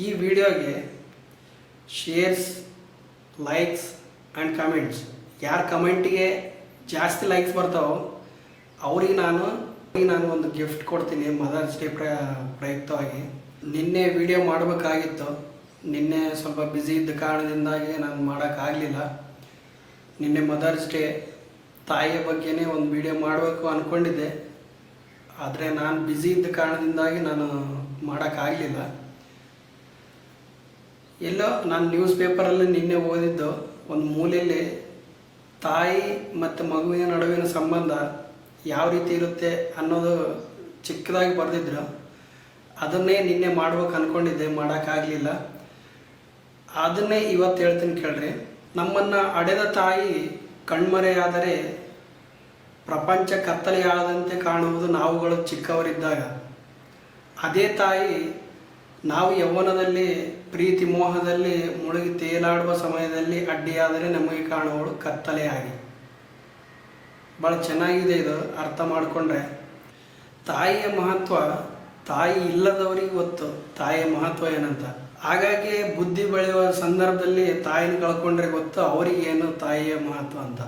ಈ ವಿಡಿಯೋಗೆ shares, likes and comments, ಯಾರ ಕಮೆಂಟಿಗೆ ಜಾಸ್ತಿ ಲೈಕ್ಸ್ ಬರ್ತಾವೋ ಅವ್ರಿಗೆ ನಾನು ಒಂದು ಗಿಫ್ಟ್ ಕೊಡ್ತೀನಿ ಮದರ್ಸ್ ಡೇ ಪ್ರಯುಕ್ತವಾಗಿ. ನಿನ್ನೆ ವಿಡಿಯೋ ಮಾಡಬೇಕಾಗಿತ್ತು, ನಿನ್ನೆ ಸ್ವಲ್ಪ ಬ್ಯುಸಿ ಇದ್ದ ಕಾರಣದಿಂದಾಗಿ ನಾನು ಮಾಡೋಕ್ಕಾಗಲಿಲ್ಲ. ನಿನ್ನೆ ಮದರ್ಸ್ ಡೇ, ತಾಯಿಯ ಬಗ್ಗೆನೇ ಒಂದು ವಿಡಿಯೋ ಮಾಡಬೇಕು ಅಂದ್ಕೊಂಡಿದ್ದೆ, ಆದರೆ ನಾನು ಬ್ಯುಸಿ ಇದ್ದ ಕಾರಣದಿಂದಾಗಿ ನಾನು ಮಾಡೋಕ್ಕಾಗಲಿಲ್ಲ. ಎಲ್ಲೋ ನಾನು ನ್ಯೂಸ್ ಪೇಪರಲ್ಲಿ ನಿನ್ನೆ ಓದಿದ್ದು, ಒಂದು ಮೂಲೆಯಲ್ಲಿ ತಾಯಿ ಮತ್ತು ಮಗುವಿನ ನಡುವಿನ ಸಂಬಂಧ ಯಾವ ರೀತಿ ಇರುತ್ತೆ ಅನ್ನೋದು ಚಿಕ್ಕದಾಗಿ ಬರೆದಿದ್ರು. ಅದನ್ನೇ ನಿನ್ನೆ ಮಾಡ್ಬೇಕು ಅಂದ್ಕೊಂಡಿದ್ದೆ, ಮಾಡೋಕ್ಕಾಗಲಿಲ್ಲ. ಅದನ್ನೇ ಇವತ್ತು ಹೇಳ್ತೀನಿ ಕೇಳ್ರಿ. ನಮ್ಮನ್ನು ಅಡೆದ ತಾಯಿ ಕಣ್ಮರೆಯಾದರೆ ಪ್ರಪಂಚ ಕತ್ತಲೆಯಾದಂತೆ ಕಾಣುವುದು ನಾವುಗಳು ಚಿಕ್ಕವರಿದ್ದಾಗ. ಅದೇ ತಾಯಿ ನಾವು ಯೌವನದಲ್ಲಿ ಪ್ರೀತಿ ಮೋಹದಲ್ಲಿ ಮುಳುಗಿ ತೇಲಾಡುವ ಸಮಯದಲ್ಲಿ ಅಡ್ಡಿಯಾದರೆ ನಮಗೆ ಕಾಣುವಳು ಕತ್ತಲೆಯಾಗಿ. ಭಾಳ ಚೆನ್ನಾಗಿದೆ ಇದು, ಅರ್ಥ ಮಾಡಿಕೊಂಡ್ರೆ. ತಾಯಿಯ ಮಹತ್ವ ತಾಯಿ ಇಲ್ಲದವರಿಗೆ ಗೊತ್ತು, ತಾಯಿಯ ಮಹತ್ವ ಏನಂತ. ಹಾಗಾಗಿ ಬುದ್ಧಿ ಬೆಳೆಯುವ ಸಂದರ್ಭದಲ್ಲಿ ತಾಯಿನ ಕಳ್ಕೊಂಡ್ರೆ ಗೊತ್ತು ಅವರಿಗೇನು ತಾಯಿಯ ಮಹತ್ವ ಅಂತ.